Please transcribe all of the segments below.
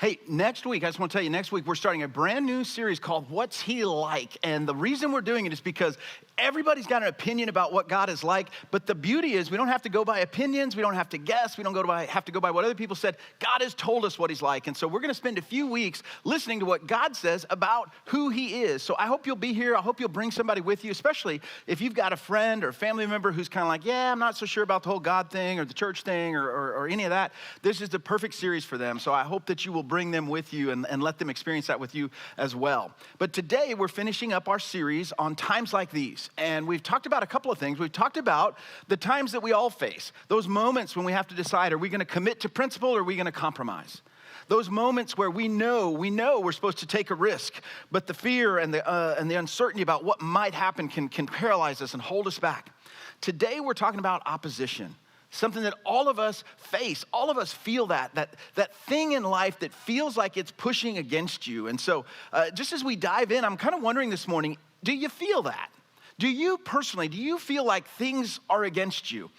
Hey, next week, I just want to tell you, next week we're starting a brand new series called What's He Like? And the reason we're doing it is because everybody's got an opinion about what God is like, but the beauty is we don't have to go by opinions, we don't have to guess, we don't have to go by what other people said. God has told us what he's like, and so we're gonna spend a few weeks listening to what God says about who he is. So I hope you'll be here, I hope you'll bring somebody with you, especially if you've got a friend or a family member who's kind of like, yeah, I'm not so sure about the whole God thing or the church thing or any of that. This is the perfect series for them, so I hope that you will bring them with you and let them experience that with you as well. But today we're finishing up our series on times like these. And we've talked about a couple of things. We've talked about the times that we all face, those moments when we have to decide, are we going to commit to principle or are we going to compromise? Those moments where we know we're supposed to take a risk, but the fear and the uncertainty about what might happen can paralyze us and hold us back. Today we're talking about opposition. Something that all of us face, all of us feel that thing in life that feels like it's pushing against you. And so just as we dive in, I'm kind of wondering this morning, do you feel that? Do you personally, do you feel like things are against you?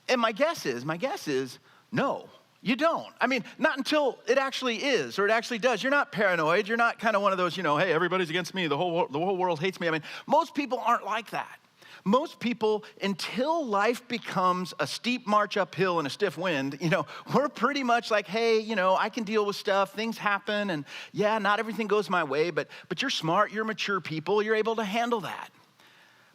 And my guess is no, you don't. I mean, not until it actually is or it actually does. You're not paranoid. You're not kind of one of those, hey, everybody's against me. The whole world hates me. I mean, most people aren't like that. Most people, until life becomes a steep march uphill and a stiff wind, we're pretty much like, hey, I can deal with stuff, things happen, and yeah, not everything goes my way, but you're smart, you're mature people, you're able to handle that.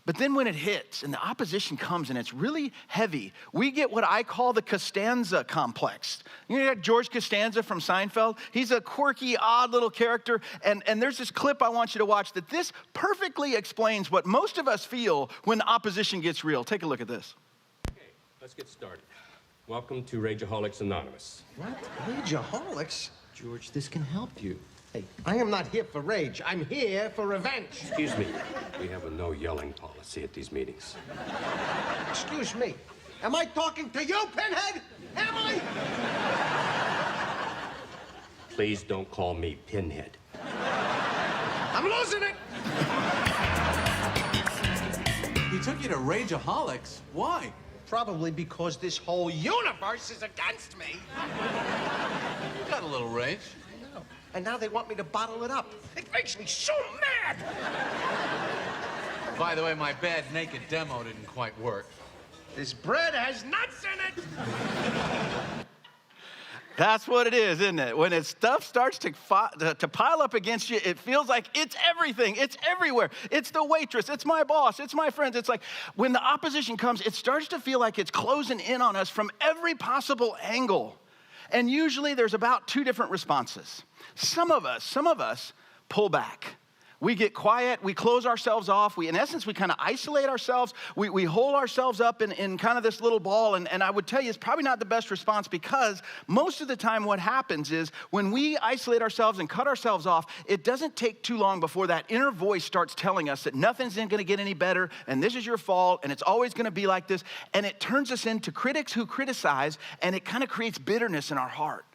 But then when it hits and the opposition comes and it's really heavy, we get what I call the Costanza complex. You got George Costanza from Seinfeld. He's a quirky, odd little character. And there's this clip I want you to watch that this perfectly explains what most of us feel when the opposition gets real. Take a look at this. Okay, let's get started. Welcome to Rageaholics Anonymous. What? Rageaholics? George, this can help you. Hey, I am not here for rage. I'm here for revenge. Excuse me. We have a no yelling policy at these meetings. Excuse me. Am I talking to you, Pinhead? Am I? Please don't call me Pinhead. I'm losing it. He took you to Rageaholics. Why? Probably because this whole universe is against me. You got a little rage. I know. And now they want me to bottle it up. It makes me so mad. By the way, my bad naked demo didn't quite work. This bread has nuts in it. That's what it is, isn't it? When stuff starts to pile up against you, it feels like it's everything. It's everywhere. It's the waitress. It's my boss. It's my friends. It's like when the opposition comes, it starts to feel like it's closing in on us from every possible angle. And usually there's about two different responses. Some of us pull back. We get quiet, we close ourselves off, in essence, we kind of isolate ourselves, we hold ourselves up in kind of this little ball, and I would tell you it's probably not the best response because most of the time what happens is when we isolate ourselves and cut ourselves off, it doesn't take too long before that inner voice starts telling us that nothing's going to get any better, and this is your fault, and it's always going to be like this, and it turns us into critics who criticize, and it kind of creates bitterness in our heart.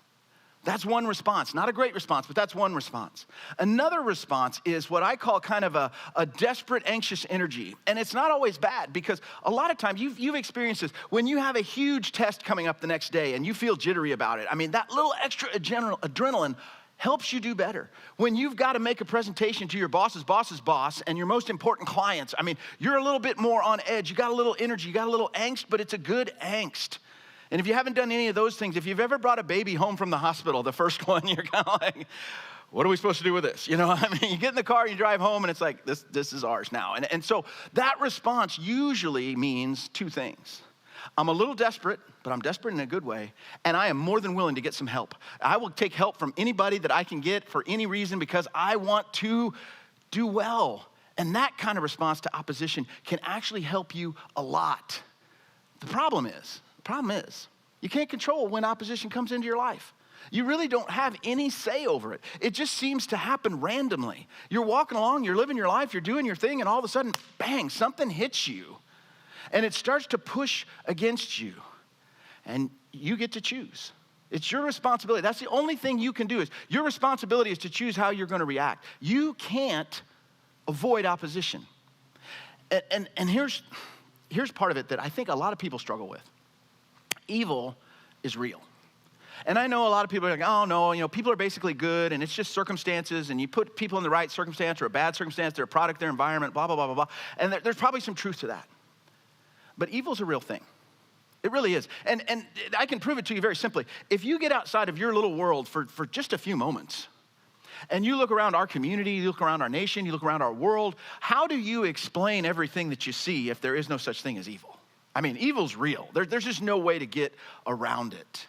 That's one response. Not a great response, but that's one response. Another response is what I call kind of a desperate, anxious energy. And it's not always bad because a lot of times you've experienced this. When you have a huge test coming up the next day and you feel jittery about it, I mean, that little extra adrenaline helps you do better. When you've got to make a presentation to your boss's boss and your most important clients, I mean, you're a little bit more on edge. You got a little energy, you got a little angst, but it's a good angst. And if you haven't done any of those things, if you've ever brought a baby home from the hospital, the first one, you're kind of like, what are we supposed to do with this? I mean, you get in the car, you drive home, and it's like, this is ours now. And so that response usually means two things. I'm a little desperate, but I'm desperate in a good way, and I am more than willing to get some help. I will take help from anybody that I can get for any reason because I want to do well. And that kind of response to opposition can actually help you a lot. The problem is, you can't control when opposition comes into your life. You really don't have any say over it. It just seems to happen randomly. You're walking along, you're living your life, you're doing your thing, and all of a sudden, bang, something hits you. And it starts to push against you. And you get to choose. It's your responsibility. That's the only thing you can do is your responsibility is to choose how you're going to react. You can't avoid opposition. And here's part of it that I think a lot of people struggle with. Evil is real. And I know a lot of people are like, oh no, people are basically good and it's just circumstances, and you put people in the right circumstance or a bad circumstance, they're a product of their environment, blah, blah, blah, blah, blah. And there's probably some truth to that. But evil's a real thing. It really is. And I can prove it to you very simply. If you get outside of your little world for just a few moments, and you look around our community, you look around our nation, you look around our world, how do you explain everything that you see if there is no such thing as evil? I mean, evil's real. There's just no way to get around it.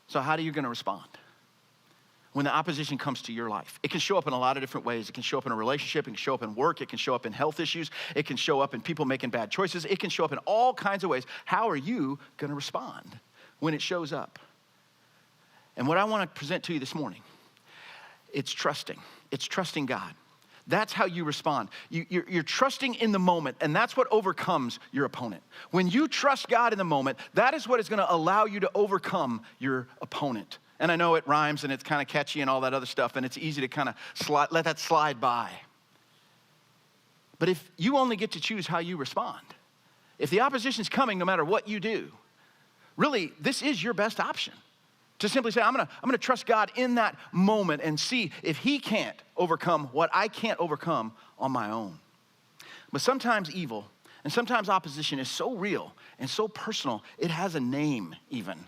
So how are you going to respond when the opposition comes to your life? It can show up in a lot of different ways. It can show up in a relationship. It can show up in work. It can show up in health issues. It can show up in people making bad choices. It can show up in all kinds of ways. How are you going to respond when it shows up? And what I want to present to you this morning, it's trusting. It's trusting God. That's how you respond. You're trusting in the moment, and that's what overcomes your opponent. When you trust God in the moment, that is what is going to allow you to overcome your opponent. And I know it rhymes, and it's kind of catchy and all that other stuff, and it's easy to kind of let that slide by. But if you only get to choose how you respond, if the opposition's coming no matter what you do, really, this is your best option. To simply say, I'm gonna trust God in that moment and see if he can't overcome what I can't overcome on my own. But sometimes evil and sometimes opposition is so real and so personal, it has a name even.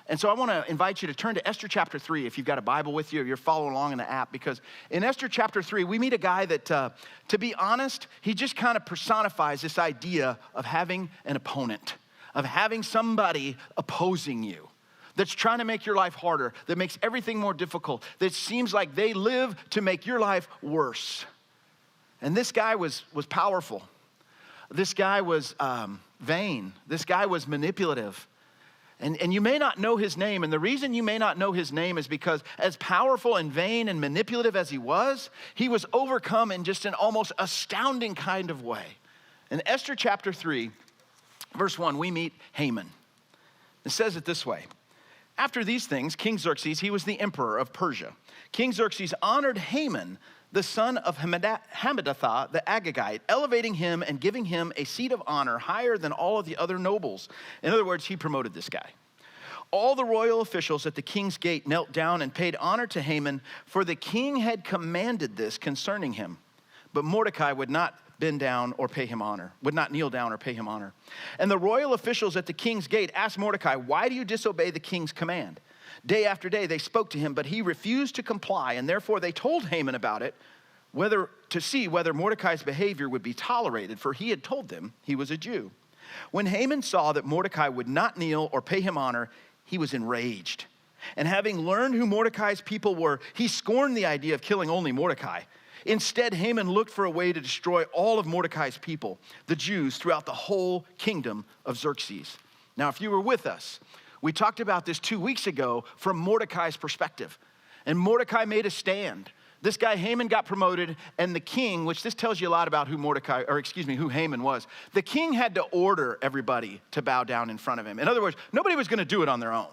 And so I wanna invite you to turn to Esther chapter 3 if you've got a Bible with you or you're following along in the app, because in Esther chapter 3, we meet a guy that, to be honest, he just kind of personifies this idea of having an opponent, of having somebody opposing you, that's trying to make your life harder, that makes everything more difficult, that seems like they live to make your life worse. And this guy was powerful. This guy was vain. This guy was manipulative. And you may not know his name, and the reason you may not know his name is because as powerful and vain and manipulative as he was overcome in just an almost astounding kind of way. In Esther chapter 3, verse 1, we meet Haman. It says it this way. After these things, King Xerxes, he was the emperor of Persia. King Xerxes honored Haman, the son of Hammedatha the Agagite, elevating him and giving him a seat of honor higher than all of the other nobles. In other words, he promoted this guy. All the royal officials at the king's gate knelt down and paid honor to Haman, for the king had commanded this concerning him. But Mordecai would not bend down or pay him honor, would not kneel down or pay him honor. And the royal officials at the king's gate asked Mordecai, why do you disobey the king's command? Day after day they spoke to him, but he refused to comply, and therefore they told Haman about it, to see whether Mordecai's behavior would be tolerated, for he had told them he was a Jew. When Haman saw that Mordecai would not kneel or pay him honor, he was enraged. And having learned who Mordecai's people were, he scorned the idea of killing only Mordecai. Instead, Haman looked for a way to destroy all of Mordecai's people, the Jews, throughout the whole kingdom of Xerxes. Now, if you were with us, we talked about this 2 weeks ago from Mordecai's perspective. And Mordecai made a stand. This guy Haman got promoted, and the king, which this tells you a lot about who who Haman was. The king had to order everybody to bow down in front of him. In other words, nobody was gonna do it on their own.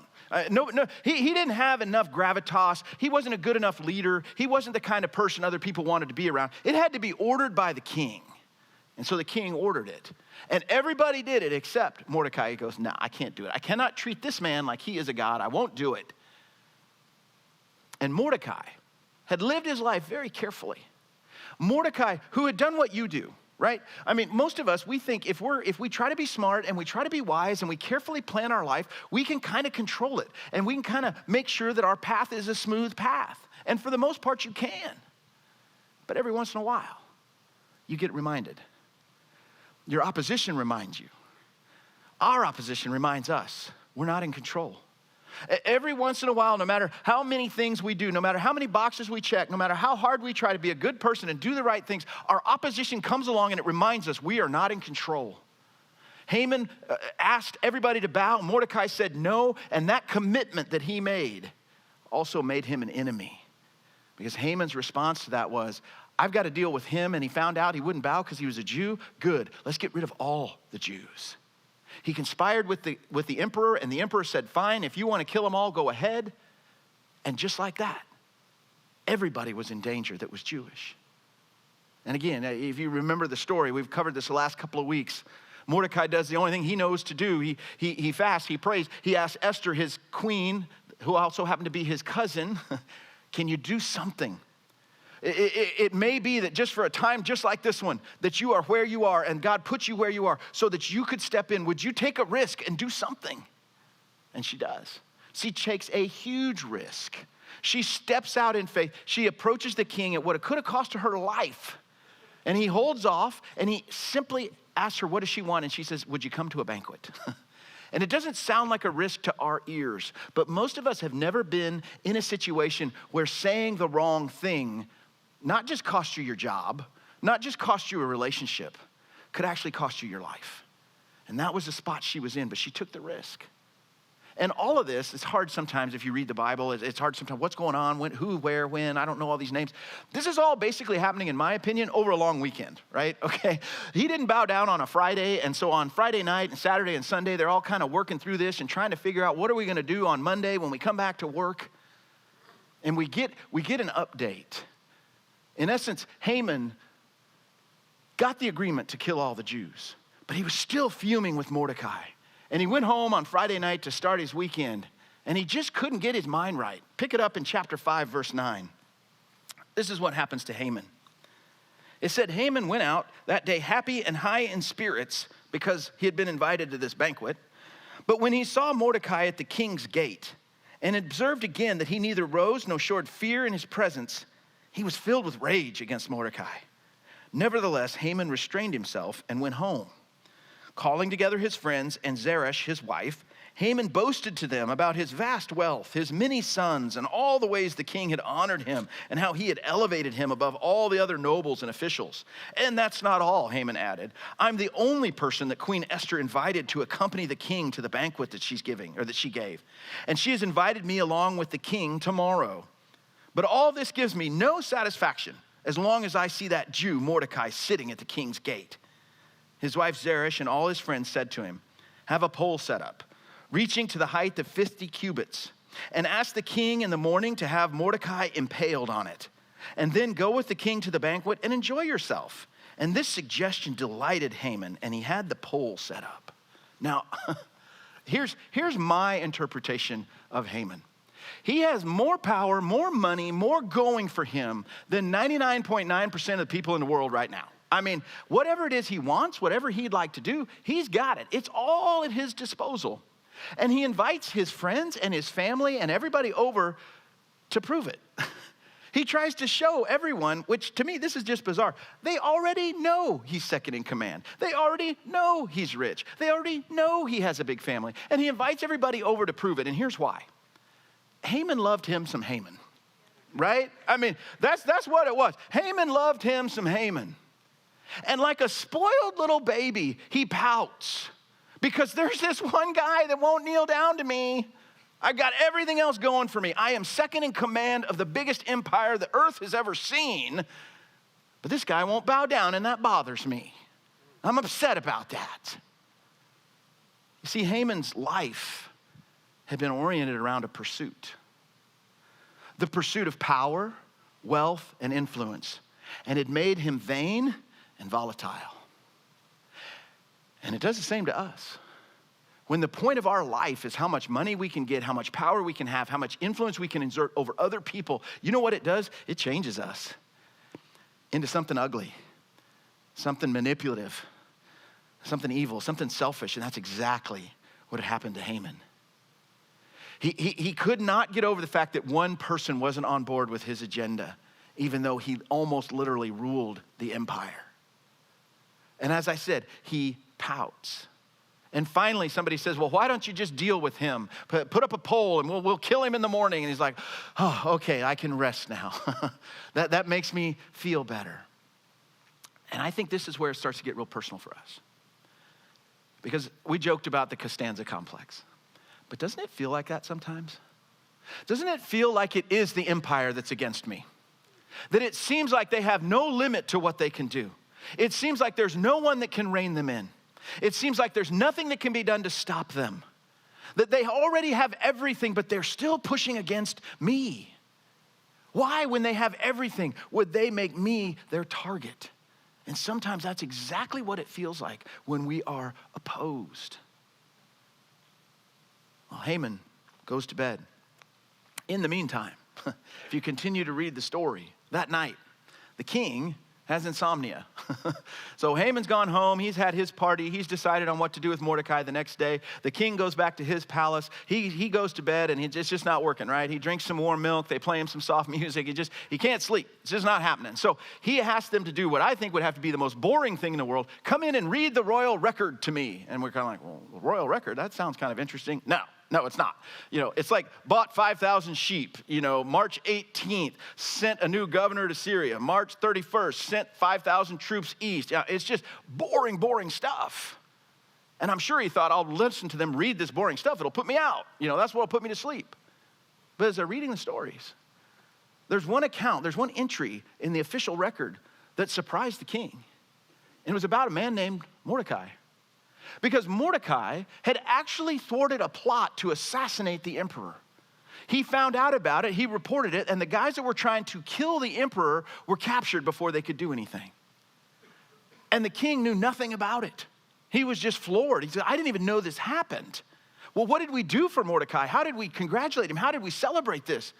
He didn't have enough gravitas. He wasn't a good enough leader. He wasn't the kind of person other people wanted to be around. It had to be ordered by the king. And so the king ordered it. And everybody did it except Mordecai. He goes, no, I can't do it. I cannot treat this man like he is a god. I won't do it. And Mordecai had lived his life very carefully. Mordecai, who had done what you do, right? I mean, most of us, we think if we try to be smart and we try to be wise and we carefully plan our life, we can kind of control it. And we can kind of make sure that our path is a smooth path. And for the most part, you can. But every once in a while, you get reminded. Your opposition reminds you. Our opposition reminds us we're not in control. Every once in a while, no matter how many things we do, no matter how many boxes we check, no matter how hard we try to be a good person and do the right things, our opposition comes along and it reminds us we are not in control. Haman asked everybody to bow. Mordecai said no, and that commitment that he made also made him an enemy. Because Haman's response to that was, I've got to deal with him, and he found out he wouldn't bow because he was a Jew. Good, let's get rid of all the Jews. He conspired with the emperor, and the emperor said, fine, if you want to kill them all, go ahead. And just like that, everybody was in danger that was Jewish. And again, if you remember the story, we've covered this the last couple of weeks. Mordecai does the only thing he knows to do. He fasts, he prays. He asks Esther, his queen, who also happened to be his cousin, can you do something? It may be that just for a time just like this one, that you are where you are and God put you where you are so that you could step in. Would you take a risk and do something? And she does. She takes a huge risk. She steps out in faith. She approaches the king at what it could have cost her life. And he holds off and he simply asks her, what does she want? And she says, would you come to a banquet? And it doesn't sound like a risk to our ears, but most of us have never been in a situation where saying the wrong thing not just cost you your job, not just cost you a relationship, could actually cost you your life. And that was the spot she was in, but she took the risk. And all of this, it's hard sometimes if you read the Bible. It's hard sometimes. What's going on? When, who, where, when? I don't know all these names. This is all basically happening, in my opinion, over a long weekend, right? Okay. He didn't bow down on a Friday. And so on Friday night and Saturday and Sunday, they're all kind of working through this and trying to figure out what are we going to do on Monday when we come back to work. And we get an update. In essence, Haman got the agreement to kill all the Jews, but he was still fuming with Mordecai. And he went home on Friday night to start his weekend, and he just couldn't get his mind right. Pick it up in chapter 5, verse 9. This is what happens to Haman. It said, Haman went out that day happy and high in spirits because he had been invited to this banquet. But when he saw Mordecai at the king's gate and observed again that he neither rose nor showed fear in his presence, he was filled with rage against Mordecai. Nevertheless, Haman restrained himself and went home. Calling together his friends and Zeresh, his wife, Haman boasted to them about his vast wealth, his many sons, and all the ways the king had honored him and how he had elevated him above all the other nobles and officials. And that's not all, Haman added. I'm the only person that Queen Esther invited to accompany the king to the banquet that she's giving, or that she gave. And she has invited me along with the king tomorrow. But all this gives me no satisfaction as long as I see that Jew Mordecai sitting at the king's gate. His wife Zeresh and all his friends said to him, have a pole set up, reaching to the height of 50 cubits, and ask the king in the morning to have Mordecai impaled on it. And then go with the king to the banquet and enjoy yourself. And this suggestion delighted Haman, and he had the pole set up. Now, here's my interpretation of Haman. He has more power, more money, more going for him than 99.9% of the people in the world right now. I mean, whatever it is he wants, whatever he'd like to do, he's got it. It's all at his disposal. And he invites his friends and his family and everybody over to prove it. He tries to show everyone, which to me, this is just bizarre. They already know he's second in command. They already know he's rich. They already know he has a big family. And he invites everybody over to prove it. And here's why. Haman loved him some Haman, right? I mean, that's what it was. Haman loved him some Haman. And like a spoiled little baby, he pouts because there's this one guy that won't kneel down to me. I've got everything else going for me. I am second in command of the biggest empire the earth has ever seen, but this guy won't bow down, and that bothers me. I'm upset about that. You see, Haman's life had been oriented around a pursuit. The pursuit of power, wealth, and influence. And it made him vain and volatile. And it does the same to us. When the point of our life is how much money we can get, how much power we can have, how much influence we can exert over other people, you know what it does? It changes us into something ugly, something manipulative, something evil, something selfish, and that's exactly what had happened to Haman. He could not get over the fact that one person wasn't on board with his agenda, even though he almost literally ruled the empire. And as I said, he pouts. And finally somebody says, well, why don't you just deal with him? Put up a pole and we'll kill him in the morning. And he's like, oh, okay, I can rest now. that makes me feel better. And I think this is where it starts to get real personal for us. Because we joked about the Costanza complex. But doesn't it feel like that sometimes? Doesn't it feel like it is the empire that's against me? That it seems like they have no limit to what they can do. It seems like there's no one that can rein them in. It seems like there's nothing that can be done to stop them. That they already have everything, but they're still pushing against me. Why, when they have everything, would they make me their target And sometimes that's exactly what it feels like when we are opposed. Well, Haman goes to bed. In the meantime, if you continue to read the story, that night, the king has insomnia. So Haman's gone home. He's had his party. He's decided on what to do with Mordecai the next day. The king goes back to his palace. He goes to bed, and it's just not working, right? He drinks some warm milk. They play him some soft music. He can't sleep. It's just not happening. So he asks them to do what I think would have to be the most boring thing in the world. Come in and read the royal record to me. And we're kind of like, well, the royal record? That sounds kind of interesting. No, it's not. It's like bought 5,000 sheep. March 18th, sent a new governor to Syria. March 31st, sent 5,000 troops east. It's just boring stuff. And I'm sure he thought, I'll listen to them read this boring stuff. It'll put me out. That's what'll put me to sleep. But as they're reading the stories, there's one entry in the official record that surprised the king. And it was about a man named Mordecai. Because Mordecai had actually thwarted a plot to assassinate the emperor. He found out about it, he reported it, and the guys that were trying to kill the emperor were captured before they could do anything. And the king knew nothing about it. He was just floored. He said, I didn't even know this happened. Well, what did we do for Mordecai? How did we congratulate him? How did we celebrate this?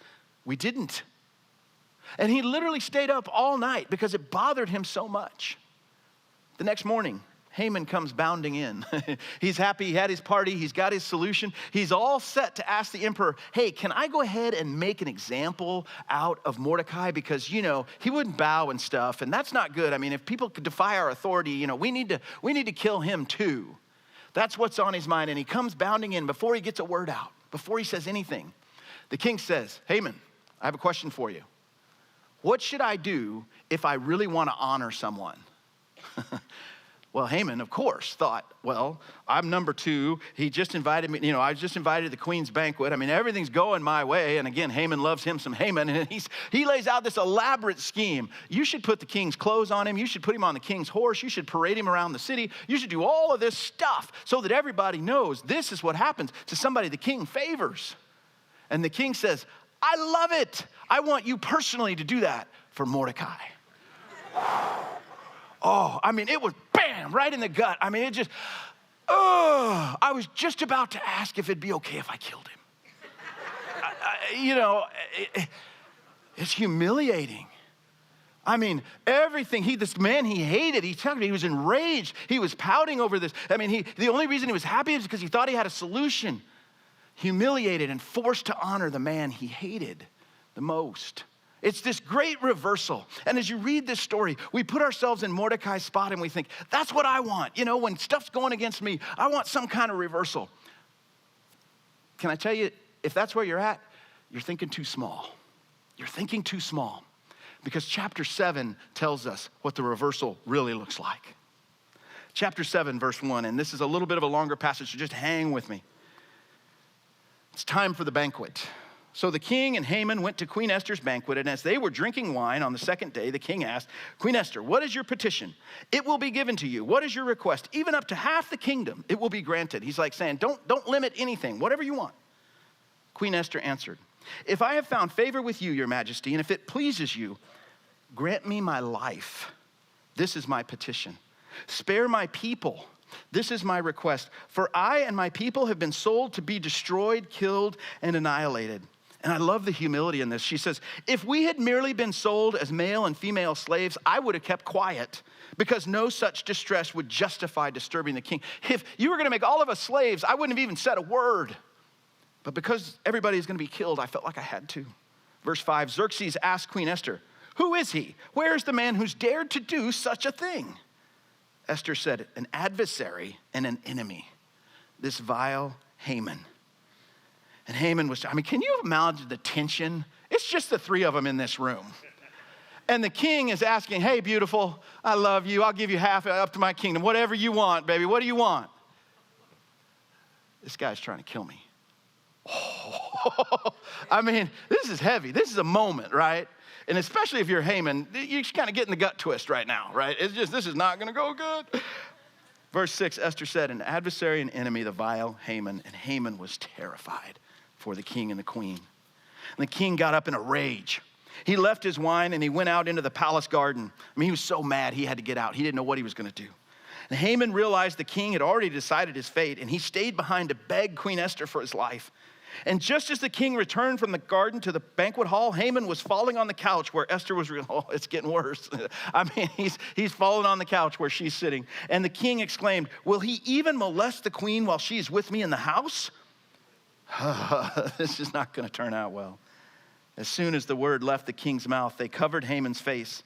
We didn't. And he literally stayed up all night because it bothered him so much. The next morning, Haman comes bounding in. He's happy, he had his party, he's got his solution. He's all set to ask the emperor, hey, can I go ahead and make an example out of Mordecai? Because, he wouldn't bow and stuff, and that's not good. I mean, if people could defy our authority, we need to kill him too. That's what's on his mind, and he comes bounding in before he gets a word out, before he says anything. The king says, Haman, I have a question for you. What should I do if I really want to honor someone? Well, Haman, of course, thought, well, I'm number two. He just invited me. I was just invited to the queen's banquet. I mean, everything's going my way. And again, Haman loves him some Haman. And he lays out this elaborate scheme. You should put the king's clothes on him. You should put him on the king's horse. You should parade him around the city. You should do all of this stuff so that everybody knows this is what happens to somebody the king favors. And the king says, I love it. I want you personally to do that for Mordecai. Oh, I mean, it was bam, right in the gut. I mean, I was just about to ask if it'd be okay if I killed him. It's humiliating. I mean, everything, this man he hated, he was enraged. He was pouting over this. I mean, the only reason he was happy is because he thought he had a solution. Humiliated and forced to honor the man he hated the most. It's this great reversal. And as you read this story, we put ourselves in Mordecai's spot and we think, that's what I want. When stuff's going against me, I want some kind of reversal. Can I tell you, if that's where you're at, you're thinking too small. You're thinking too small. Because chapter 7 tells us what the reversal really looks like. Chapter 7, verse 1, and this is a little bit of a longer passage, so just hang with me. It's time for the banquet. So the king and Haman went to Queen Esther's banquet, and as they were drinking wine on the second day, the king asked, Queen Esther, what is your petition? It will be given to you. What is your request? Even up to half the kingdom, it will be granted. He's like saying, don't limit anything, whatever you want. Queen Esther answered, if I have found favor with you, your majesty, and if it pleases you, grant me my life. This is my petition. Spare my people. This is my request. For I and my people have been sold to be destroyed, killed, and annihilated. And I love the humility in this. She says, if we had merely been sold as male and female slaves, I would have kept quiet because no such distress would justify disturbing the king. If you were going to make all of us slaves, I wouldn't have even said a word. But because everybody is going to be killed, I felt like I had to. Verse 5, Xerxes asked Queen Esther, who is he? Where is the man who's dared to do such a thing? Esther said, an adversary and an enemy, this vile Haman. And Haman can you imagine the tension? It's just the three of them in this room. And the king is asking, hey, beautiful, I love you. I'll give you half up to my kingdom. Whatever you want, baby. What do you want? This guy's trying to kill me. Oh, this is heavy. This is a moment, right? And especially if you're Haman, you're kind of getting the gut twist right now, right? This is not going to go good. Verse 6, Esther said, an adversary and enemy, the vile Haman. And Haman was terrified for the king and the queen. And the king got up in a rage. He left his wine and he went out into the palace garden. I mean, he was so mad he had to get out. He didn't know what he was going to do. And Haman realized the king had already decided his fate, and he stayed behind to beg Queen Esther for his life. And just as the king returned from the garden to the banquet hall, Haman was falling on the couch where Esther was. Oh, it's getting worse. I mean, he's falling on the couch where she's sitting. And the king exclaimed, "Will he even molest the queen while she's with me in the house?" This is not going to turn out well. As soon as the word left the king's mouth, they covered Haman's face.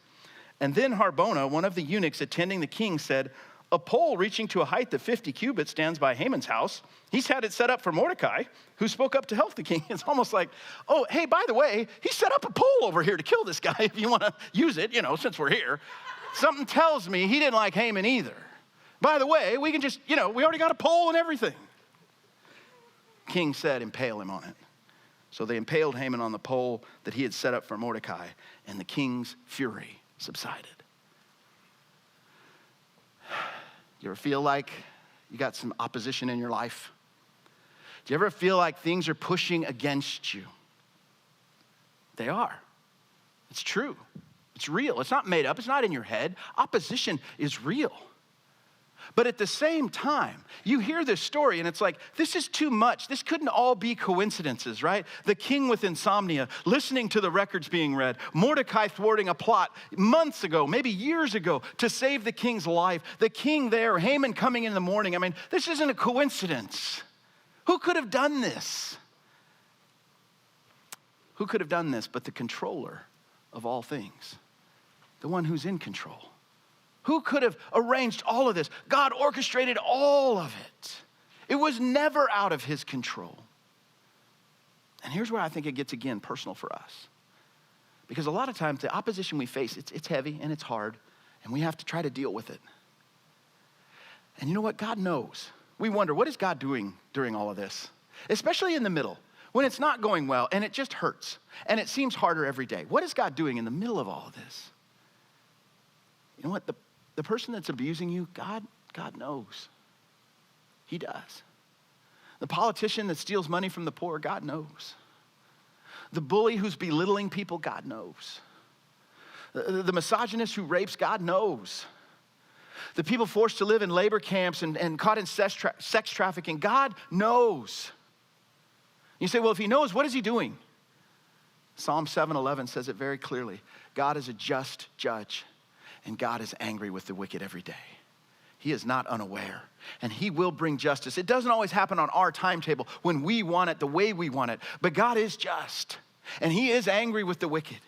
And then Harbona, one of the eunuchs attending the king, said, "A pole reaching to a height of 50 cubits stands by Haman's house. He's had it set up for Mordecai, who spoke up to help the king." It's almost like, oh, hey, by the way, he set up a pole over here to kill this guy if you want to use it, since we're here. Something tells me he didn't like Haman either. By the way, we can just, we already got a pole and everything. King said, "Impale him on it." So they impaled Haman on the pole that he had set up for Mordecai, and the king's fury subsided. You ever feel like you got some opposition in your life? Do you ever feel like things are pushing against you? They are. It's true. It's real. It's not made up. It's not in your head. Opposition is real. But at the same time, you hear this story and it's like, this is too much. This couldn't all be coincidences, right? The king with insomnia, listening to the records being read, Mordecai thwarting a plot months ago, maybe years ago, to save the king's life, the king there, Haman coming in the morning. I mean, this isn't a coincidence. Who could have done this? Who could have done this but the controller of all things, the one who's in control? Who could have arranged all of this? God orchestrated all of it. It was never out of his control. And here's where I think it gets, again, personal for us. Because a lot of times the opposition we face, it's heavy and it's hard, and we have to try to deal with it. And you know what? God knows. We wonder, what is God doing during all of this? Especially in the middle, when it's not going well and it just hurts and it seems harder every day. What is God doing in the middle of all of this? You know what? The person that's abusing you, God knows. He does. The politician that steals money from the poor, God knows. The bully who's belittling people, God knows. The misogynist who rapes, God knows. The people forced to live in labor camps and caught in sex trafficking, God knows. You say, well, if he knows, what is he doing? Psalm 7:11 says it very clearly. God is a just judge. And God is angry with the wicked every day. He is not unaware. And he will bring justice. It doesn't always happen on our timetable when we want it the way we want it. But God is just. And he is angry with the wicked.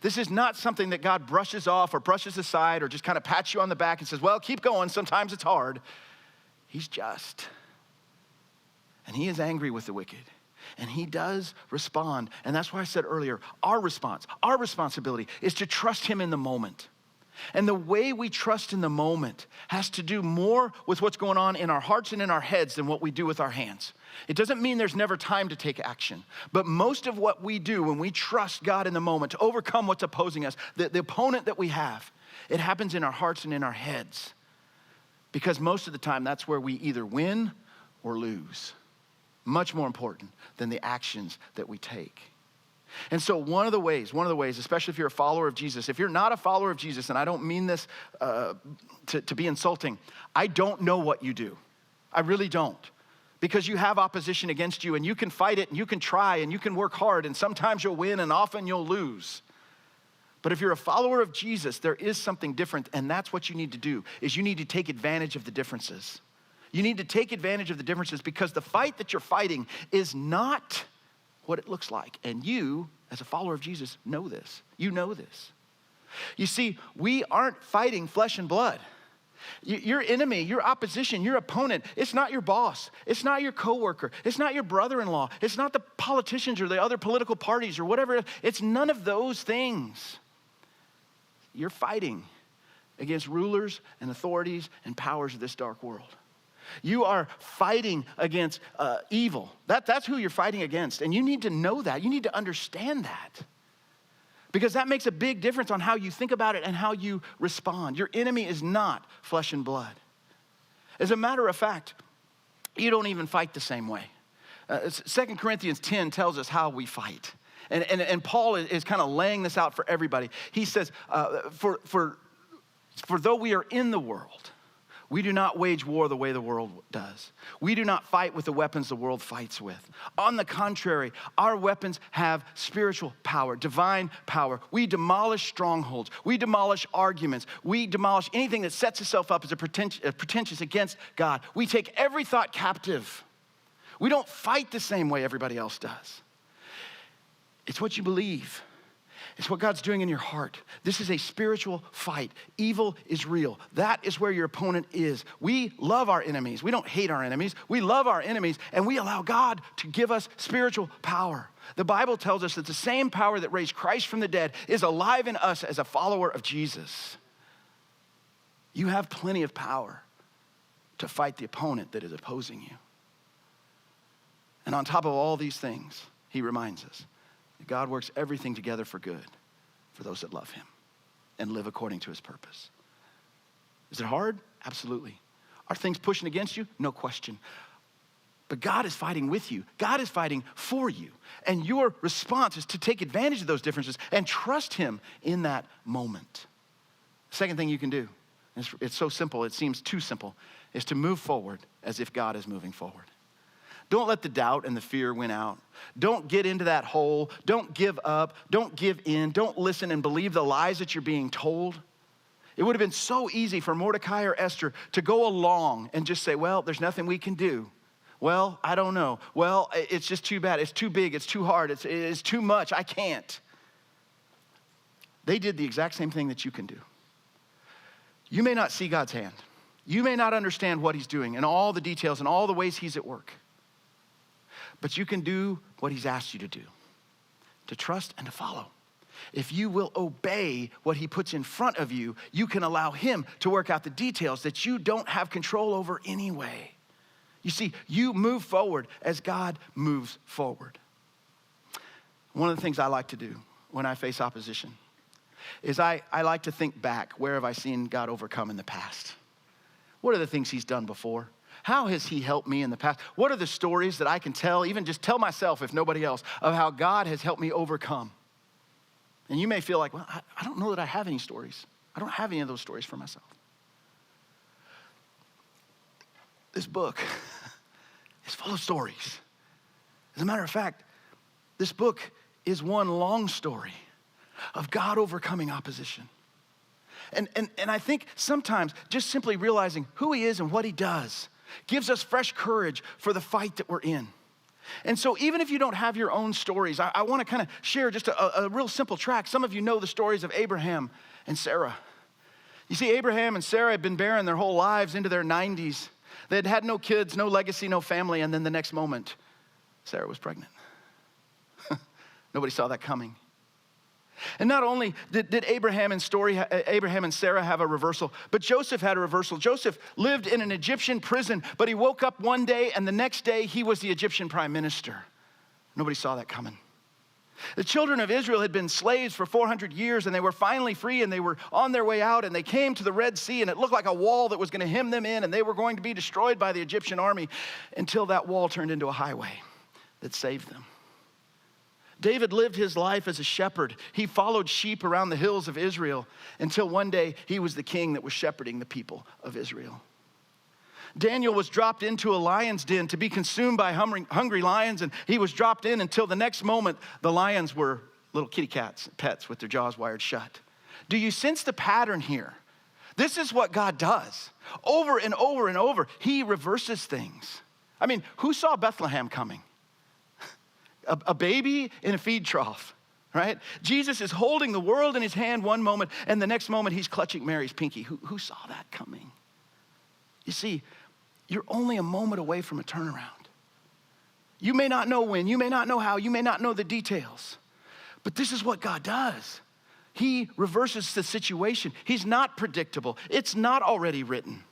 This is not something that God brushes off or brushes aside or just kind of pats you on the back and says, well, keep going. Sometimes it's hard. He's just. And he is angry with the wicked. And he does respond. And that's why I said earlier, our responsibility is to trust him in the moment. And the way we trust in the moment has to do more with what's going on in our hearts and in our heads than what we do with our hands. It doesn't mean there's never time to take action. But most of what we do when we trust God in the moment to overcome what's opposing us, the opponent that we have, it happens in our hearts and in our heads. Because most of the time, that's where we either win or lose. Much more important than the actions that we take. And so one of the ways, especially if you're a follower of Jesus, if you're not a follower of Jesus, and I don't mean this to be insulting, I don't know what you do. I really don't. Because you have opposition against you, and you can fight it, and you can try, and you can work hard, and sometimes you'll win, and often you'll lose. But if you're a follower of Jesus, there is something different, and that's what you need to do, is you need to take advantage of the differences. You need to take advantage of the differences because the fight that you're fighting is not what it looks like. And you, as a follower of Jesus, know this. You know this. You see, we aren't fighting flesh and blood. Your enemy, your opposition, your opponent, it's not your boss. It's not your coworker. It's not your brother-in-law. It's not the politicians or the other political parties or whatever. It's none of those things. You're fighting against rulers and authorities and powers of this dark world. You are fighting against evil. That's who you're fighting against. And you need to know that. You need to understand that. Because that makes a big difference on how you think about it and how you respond. Your enemy is not flesh and blood. As a matter of fact, you don't even fight the same way. 2 Corinthians 10 tells us how we fight. And Paul is kind of laying this out for everybody. He says, for though we are in the world, we do not wage war the way the world does. We do not fight with the weapons the world fights with. On the contrary, our weapons have spiritual power, divine power. We demolish strongholds. We demolish arguments. We demolish anything that sets itself up as a pretentious against God. We take every thought captive. We don't fight the same way everybody else does. It's what you believe. It's what God's doing in your heart. This is a spiritual fight. Evil is real. That is where your opponent is. We love our enemies. We don't hate our enemies. We love our enemies, and we allow God to give us spiritual power. The Bible tells us that the same power that raised Christ from the dead is alive in us as a follower of Jesus. You have plenty of power to fight the opponent that is opposing you. And on top of all these things, he reminds us, God works everything together for good for those that love him and live according to his purpose. Is it hard? Absolutely. Are things pushing against you? No question. But God is fighting with you. God is fighting for you. And your response is to take advantage of those differences and trust him in that moment. Second thing you can do, it's so simple, it seems too simple, is to move forward as if God is moving forward. Don't let the doubt and the fear win out. Don't get into that hole. Don't give up. Don't give in. Don't listen and believe the lies that you're being told. It would have been so easy for Mordecai or Esther to go along and just say, well, there's nothing we can do. Well, I don't know. Well, it's just too bad. It's too big. It's too hard. It's too much. I can't. They did the exact same thing that you can do. You may not see God's hand. You may not understand what he's doing and all the details and all the ways he's at work. But you can do what he's asked you to do, to trust and to follow. If you will obey what he puts in front of you, you can allow him to work out the details that you don't have control over anyway. You see, you move forward as God moves forward. One of the things I like to do when I face opposition is I like to think back, where have I seen God overcome in the past? What are the things he's done before? How has he helped me in the past? What are the stories that I can tell, even just tell myself if nobody else, of how God has helped me overcome? And you may feel like, well, I don't know that I have any stories. I don't have any of those stories for myself. This book is full of stories. As a matter of fact, this book is one long story of God overcoming opposition. And I think sometimes just simply realizing who he is and what he does gives us fresh courage for the fight that we're in. And so even if you don't have your own stories, I want to kind of share just a real simple track. Some of you know the stories of Abraham and Sarah. You see, Abraham and Sarah had been barren their whole lives into their 90s. They had had no kids, no legacy, no family, and then the next moment, Sarah was pregnant. Nobody saw that coming. And not only did Abraham and Sarah have a reversal, but Joseph had a reversal. Joseph lived in an Egyptian prison, but he woke up one day and the next day he was the Egyptian prime minister. Nobody saw that coming. The children of Israel had been slaves for 400 years and they were finally free and they were on their way out and they came to the Red Sea and it looked like a wall that was going to hem them in and they were going to be destroyed by the Egyptian army until that wall turned into a highway that saved them. David lived his life as a shepherd. He followed sheep around the hills of Israel until one day he was the king that was shepherding the people of Israel. Daniel was dropped into a lion's den to be consumed by hungry lions, and he was dropped in until the next moment the lions were little kitty cats, pets with their jaws wired shut. Do you sense the pattern here? This is what God does. Over and over and over, he reverses things. I mean, who saw Bethlehem coming? A baby in a feed trough, right? Jesus is holding the world in his hand one moment, and the next moment he's clutching Mary's pinky. Who saw that coming? You see, you're only a moment away from a turnaround. You may not know when, you may not know how, you may not know the details, but this is what God does. He reverses the situation. He's not predictable. It's not already written.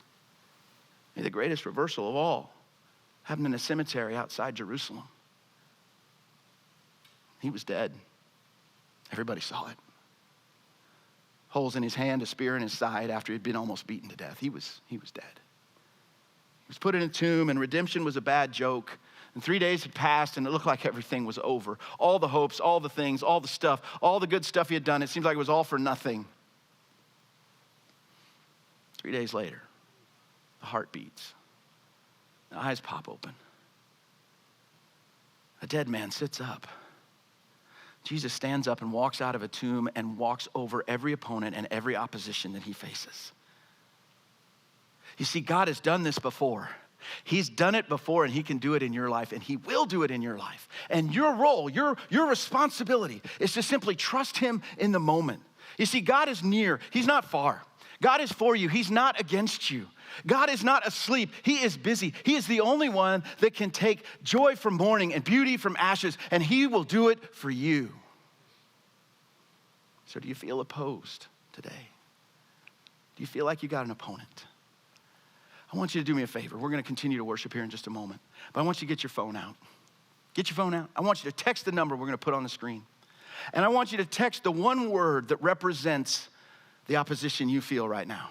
The greatest reversal of all happened in a cemetery outside Jerusalem. He was dead. Everybody saw it. Holes in his hand, a spear in his side after he'd been almost beaten to death. He was dead. He was put in a tomb, and redemption was a bad joke. And 3 days had passed, and it looked like everything was over. All the hopes, all the things, all the stuff, all the good stuff he had done, it seemed like it was all for nothing. 3 days later, the heart beats. The eyes pop open. A dead man sits up. Jesus stands up and walks out of a tomb and walks over every opponent and every opposition that he faces. You see, God has done this before. He's done it before, and he can do it in your life, and he will do it in your life. And your role, your responsibility is to simply trust him in the moment. You see, God is near. He's not far. God is for you. He's not against you. God is not asleep. He is busy. He is the only one that can take joy from mourning and beauty from ashes, and he will do it for you. So do you feel opposed today? Do you feel like you got an opponent? I want you to do me a favor. We're going to continue to worship here in just a moment. But I want you to get your phone out. Get your phone out. I want you to text the number we're going to put on the screen. And I want you to text the one word that represents the opposition you feel right now.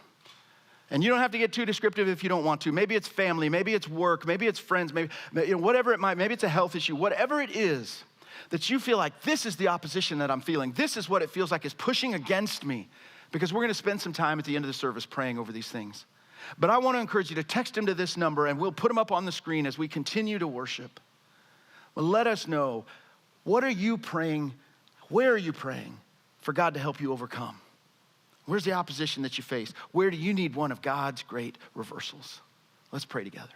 And you don't have to get too descriptive if you don't want to. Maybe it's family, maybe it's work, maybe it's friends, maybe whatever it might, maybe it's a health issue, whatever it is that you feel like this is the opposition that I'm feeling. This is what it feels like is pushing against me, because we're going to spend some time at the end of the service praying over these things. But I want to encourage you to text him to this number, and we'll put them up on the screen as we continue to worship. Well, let us know, what are you praying? Where are you praying for God to help you overcome? Where's the opposition that you face? Where do you need one of God's great reversals? Let's pray together.